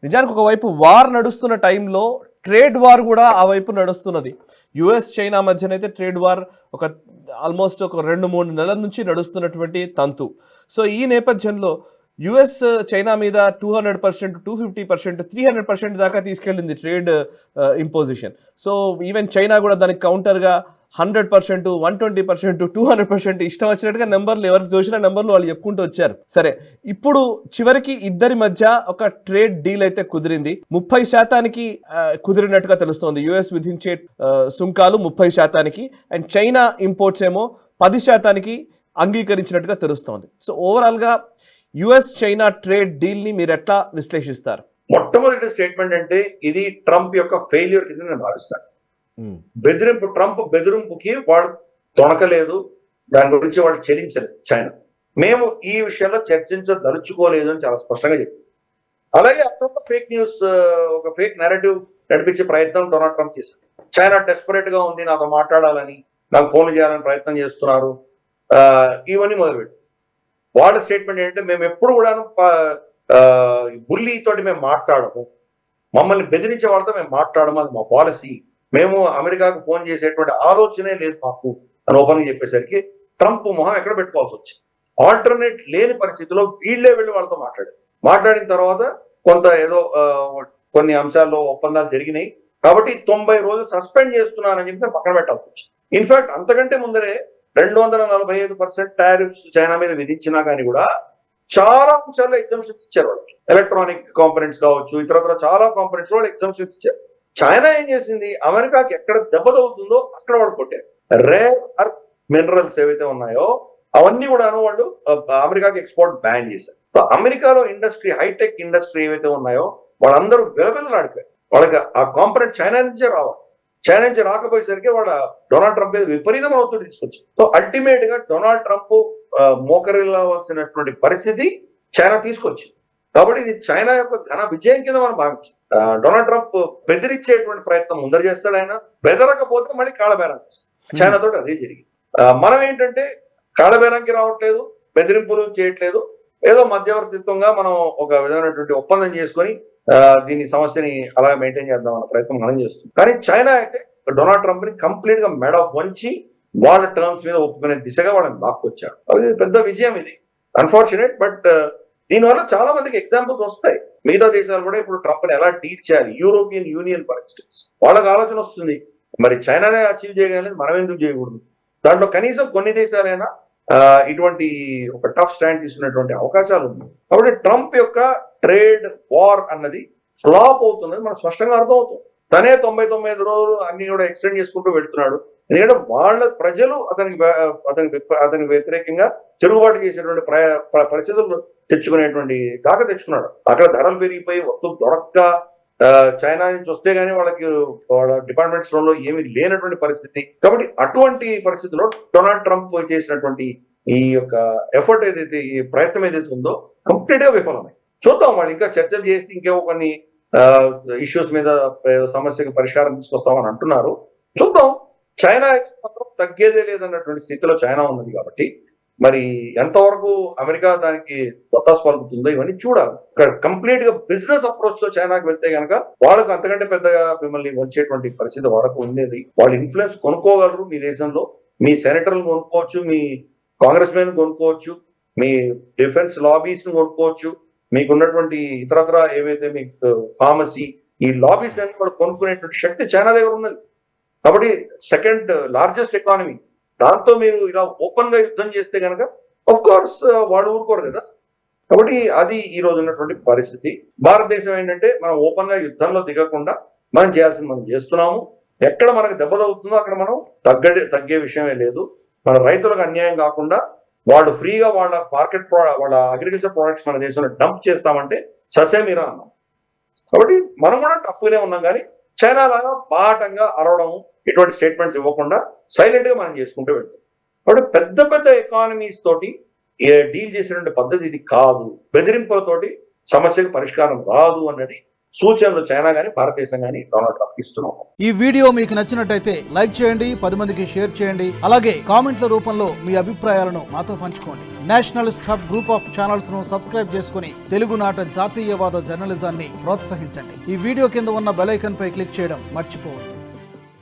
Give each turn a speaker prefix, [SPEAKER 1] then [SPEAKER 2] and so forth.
[SPEAKER 1] నిజానికి ఒకవైపు వార్ నడుస్తున్న టైంలో ట్రేడ్ వార్ కూడా ఆ వైపు నడుస్తున్నది. యుఎస్ చైనా మధ్యనైతే ట్రేడ్ వార్ ఒక ఆల్మోస్ట్ ఒక 2-3 నెలల నుంచి నడుస్తున్నటువంటి తంతు. సో ఈ నేపథ్యంలో యుఎస్ చైనా మీద 200%, 250%, 300% దాకా తీసుకెళ్ళింది trade imposition. So even China కూడా దానికి కౌంటర్గా 100%, 120%, 200% ఇష్టం వచ్చినట్టుగా నెంబర్లు ఎవరికి దోచిన నెంబర్లు వాళ్ళు చెప్పుకుంటూ వచ్చారు. సరే, ఇప్పుడు చివరికి ఇద్దరి మధ్య ఒక ట్రేడ్ డీల్ అయితే కుదిరింది. 30% కుదిరినట్టుగా తెలుస్తోంది. యుఎస్ విధించే సుంకాలు 30% అండ్ చైనా ఇంపోర్ట్స్ ఏమో 10% అంగీకరించినట్టుగా తెలుస్తోంది. సో ఓవరాల్ గా యుఎస్ చైనా ట్రేడ్ డీల్ ని మీరు ఎట్లా విశ్లేషిస్తారు?
[SPEAKER 2] మొట్టమొదటి స్టేట్మెంట్ అంటే ఇది ట్రంప్ యొక్క ఫెయిల్యూర్ కింద నేను భావిస్తాను. ట్రంప్ బెదిరింపుకి వాడు తొణకలేదు, దాని గురించి వాడు చెల్లించలేదు చైనా. మేము ఈ విషయంలో చర్చించదలుచుకోలేదు అని చాలా స్పష్టంగా చెప్పింది. అలాగే అప్పుడు ఫేక్ న్యూస్, ఒక ఫేక్ నెరేటివ్ నడిపించే ప్రయత్నం డొనాల్డ్ ట్రంప్ చేశారు. చైనా డెస్పరేట్ గా ఉంది, నాతో మాట్లాడాలని, నాకు ఫోన్లు చేయాలని ప్రయత్నం చేస్తున్నారు, ఇవన్నీ మొదలుపెట్టి వాళ్ళ స్టేట్మెంట్ ఏంటంటే మేము ఎప్పుడు కూడా బుల్లీ తోటి మేము మాట్లాడము, మమ్మల్ని బెదిరించే వాళ్ళతో మేము మాట్లాడము, అది మా పాలసీ, మేము అమెరికాకు ఫోన్ చేసేటువంటి ఆలోచనే లేదు మాకు అని ఓపెన్గా చెప్పేసరికి ట్రంప్ మొహం ఎక్కడ పెట్టుకోవాల్సి వచ్చింది. ఆల్టర్నేట్ లేని పరిస్థితిలో వీళ్ళే వెళ్ళి వాళ్ళతో మాట్లాడిన తర్వాత కొంత ఏదో కొన్ని అంశాల్లో ఒప్పందాలు జరిగినాయి కాబట్టి 90 రోజులు సస్పెండ్ చేస్తున్నానని చెప్పి పక్కన పెట్టాల్సి వచ్చింది. ఇన్ఫాక్ట్ అంతకంటే ముందరే 245% టారిఫ్స్ చైనా మీద విధించినా కానీ కూడా చాలా అంశాల్లో ఎగ్జామ్షన్స్ ఇచ్చారు వాళ్ళకి. ఎలక్ట్రానిక్ కాంపనెంట్స్ కావచ్చు, ఇతర చాలా కాంపనెంట్స్ వాళ్ళు ఎగ్జామ్షన్స్ ఇచ్చారు. చైనా ఏం చేసింది, అమెరికాకి ఎక్కడ దెబ్బ తగ్గుతుందో అక్కడ వాళ్ళు కొట్టారు. రేర్ అర్త్ మినరల్స్ ఏవైతే ఉన్నాయో అవన్నీ కూడాను వాళ్ళు అమెరికాకి ఎక్స్పోర్ట్ బ్యాన్ చేశారు. సో అమెరికాలో ఇండస్ట్రీ, హైటెక్ ఇండస్ట్రీ ఏవైతే ఉన్నాయో వాళ్ళందరూ విలవిలలాడిపోయారు. వాళ్ళకి ఆ కాంపనెంట్ చైనా నుంచే రావాలి. చైనా నుంచి రాకపోయేసరికి వాళ్ళ డొనాల్డ్ ట్రంప్ మీద విపరీతమైన ఒత్తిడి తీసుకొచ్చింది. సో అల్టిమేట్ గా డొనాల్డ్ ట్రంప్ మోకరిల్లవలసినటువంటి పరిస్థితి చైనా తీసుకొచ్చింది. కాబట్టి ఇది చైనా యొక్క ఘన విజయం కింద మనం భావించాం. డొనాల్డ్ ట్రంప్ బెదిరించేటువంటి ప్రయత్నం ముందర చేస్తాడు, ఆయన బెదరకపోతే మళ్ళీ కాళ్ళబేరం చేస్తాడు. చైనా తోటి అదే జరిగింది. మనం ఏంటంటే కాళ్ళబేరంకి రావట్లేదు, బెదిరింపులు చేయట్లేదు, ఏదో మధ్యవర్తిత్వంగా మనం ఒక విధమైనటువంటి ఒప్పందం చేసుకొని దీని సమస్యని అలా మెయింటైన్ చేద్దాం అన్న ప్రయత్నం మనం చేస్తాం. కానీ చైనా అయితే డొనాల్డ్ ట్రంప్ ని కంప్లీట్ గా మెడ వంచి వాళ్ళ టర్మ్స్ మీద ఒప్పుకునే దిశగా వాళ్ళని లాక్కొచ్చాడు. అది పెద్ద విజయం ఇది. అన్ఫార్చునేట్, బట్ దీనివల్ల చాలా మందికి ఎగ్జాంపుల్స్ వస్తాయి. మిగతా దేశాలు కూడా ఇప్పుడు ట్రంప్ ని ఎలా డీల్ చేయాలి, యూరోపియన్ యూనియన్ ఫర్ ఇన్స్టెన్స్ వాళ్ళకి ఆలోచన వస్తుంది, మరి చైనానే అచీవ్ చేయగలిగింది మనం ఎందుకు చేయకూడదు. దాంట్లో కనీసం కొన్ని దేశాలైనా ఇటువంటి ఒక టఫ్ స్టాండ్ తీసుకునేటువంటి అవకాశాలు ఉన్నాయి. కాబట్టి ట్రంప్ యొక్క ట్రేడ్ వార్ అన్నది ఫ్లాప్ అవుతున్నది మనకు స్పష్టంగా అర్థమవుతుంది. తనే 99 రోజులు అన్ని కూడా ఎక్స్టెండ్ చేసుకుంటూ వెళ్తున్నాడు. ఎందుకంటే వాళ్ళ ప్రజలు అతనికి వ్యతిరేకంగా తిరుగుబాటు చేసేటువంటి పరిస్థితులు తెచ్చుకునేటువంటి దాకా తెచ్చుకున్నాడు. అక్కడ ధరలు పెరిగిపోయి వస్తువులు దొరక్క చైనా నుంచి వస్తే గానీ వాళ్ళకి వాళ్ళ డిపార్ట్మెంట్ స్టోర్ లో ఏమీ లేనటువంటి పరిస్థితి. కాబట్టి అటువంటి పరిస్థితుల్లో డొనాల్డ్ ట్రంప్ చేసినటువంటి ఈ యొక్క ఎఫర్ట్ ఏదైతే, ఈ ప్రయత్నం ఏదైతే ఉందో కంప్లీట్ గా విఫలమై. చూద్దాం, వాళ్ళు ఇంకా చర్చలు చేసి ఇంకేమో కొన్ని ఇష్యూస్ మీద సమస్యకు పరిష్కారం తీసుకొస్తామని అంటున్నారు. చూద్దాం. చైనా మాత్రం తగ్గేదే లేదన్నటువంటి స్థితిలో చైనా ఉన్నది కాబట్టి మరి ఎంతవరకు అమెరికా దానికి ఒత్తాసు పలుకుతుందో ఇవన్నీ చూడాలి. ఇక్కడ కంప్లీట్ గా బిజినెస్ అప్రోచ్ తో చైనాకి వెళ్తే కనుక వాళ్ళకు అంతకంటే పెద్దగా మిమ్మల్ని వచ్చేటువంటి పరిస్థితి వాళ్ళకు ఉండేది. వాళ్ళు ఇన్ఫ్లుయెన్స్ కొనుక్కోగలరు. మీ దేశంలో మీ సెనేటర్లు కొనుక్కోవచ్చు, మీ కాంగ్రెస్ మెన్ కొనుక్కోవచ్చు, మీ డిఫెన్స్ లాబీస్ ను కొనుక్కోవచ్చు, మీకున్నటువంటి ఇతరత్ర ఏవైతే మీకు ఫార్మసీ, ఈ లాబీస్ అన్ని కూడా కొనుక్కునేటువంటి శక్తి చైనా దగ్గర ఉన్నది. కాబట్టి సెకండ్ లార్జెస్ట్ ఎకానమీ, దాంతో మీరు ఇలా ఓపెన్ గా యుద్ధం చేస్తే కనుక ఆఫ్ కోర్స్ వాడు ఊరుకోరు కదా. కాబట్టి అది ఈ రోజు ఉన్నటువంటి పరిస్థితి. భారతదేశం ఏంటంటే మనం ఓపెన్ గా యుద్ధంలో దిగకుండా మనం చేయాల్సింది మనం చేస్తున్నాము. ఎక్కడ మనకు దెబ్బ తగ్గుతుందో అక్కడ మనం తగ్గే విషయమే లేదు. మన రైతులకు అన్యాయం కాకుండా వాళ్ళు ఫ్రీగా వాళ్ళ వాళ్ళ అగ్రికల్చర్ ప్రొడక్ట్స్ మన దేశంలో డంప్ చేస్తామంటే ససేమిరా అన్నాం. కాబట్టి మనం కూడా టఫ్గానే ఉన్నాం, కానీ చైనా లాగా బాటంగా అరవడం, ఇటువంటి స్టేట్మెంట్స్ ఇవ్వకుండా సైలెంట్ గా మనం చేసుకుంటూ వెళ్తాం. కాబట్టి పెద్ద పెద్ద ఎకానమీస్ తోటి డీల్ చేసినటువంటి పద్ధతి ఇది కాదు. బెదిరింపులతోటి సమస్యకు పరిష్కారం రాదు అన్నది సూచనలు చైనా కానీ భారతదేశం కానీ డొనాల్డ్ ట్రంప్ ఇస్తున్నాం.
[SPEAKER 3] ఈ వీడియో మీకు నచ్చినట్టయితే లైక్ చేయండి, 10 మందికి షేర్ చేయండి. అలాగే కామెంట్ల రూపంలో మీ అభిప్రాయాలను మాతో పంచుకోండి. Nationalist hub group of channels ను సబ్స్క్రైబ్ చేసుకుని తెలుగునాట జాతీయవాద జర్నలిజాన్ని ప్రోత్సహించండి. ఈ వీడియో కింద ఉన్న బెల్ ఐకాన్ పై క్లిక్ చేయడం మర్చిపోవద్దు.